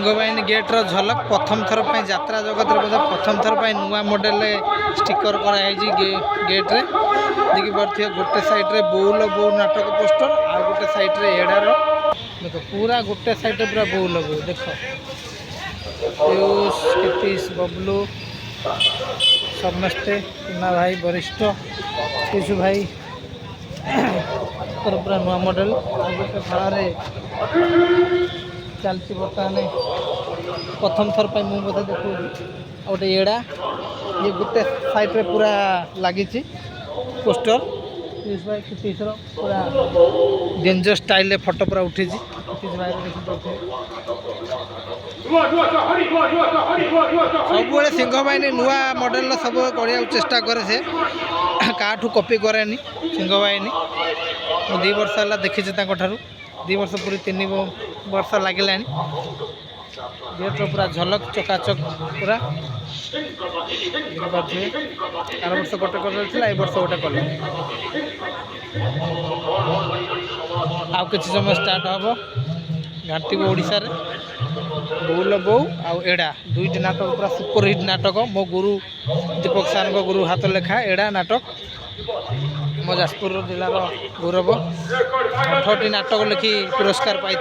सिंहबाहिनी गेट्र झलक प्रथम थर पर यात्रा जगत बोधे प्रथम थर पर नुआ मॉडल स्टिकर कराई गेट्रे देखिए गोटे सैड्रे बौल बो नाटक पोस्टर आ गोटे सैड्रे एडार देख पूरा गोटे सैड्रे पूरा बौल बो देख पीयूष नीतीश बबलू समस्ते कुना भाई वरिष्ठ शिशु भाई पूरा नुआ मॉडल गोटे फल चलती बर्तमान प्रथम थर पर मुझे बोधे देखो गोटे एड़ा ये गोटे साइड रे पूरा लगी पोस्टर पीयूष भाई नीतीश पूरा डेंजर स्टाइल फोटो पूरा उठी नीतीश भाई सब सिंहबाहिनी नुआ मॉडल सब करने चेष्टा करे से काठू कॉपी करे सिंहबाहिनी मुझे 2 वर्ष है देखी 2 वर्ष पूरी 3 वर्ष लगे गेट्र पूरा झलक चकाचक पूरा आर वर्ष गोटे कर वर्ष गोटे कले आउ कि समय स्टार्ट हम घाटी ओडिशा रे बौल बो आउ एड़ा 2टी नाटक पूरा सुपरहिट नाटक मो गुरु दीपक सार गुरु हाथ लेखा एड़ा नाटक मो जाजपुर जिलार गौरव 8टी नाटक लिखि पुरस्कार पाई।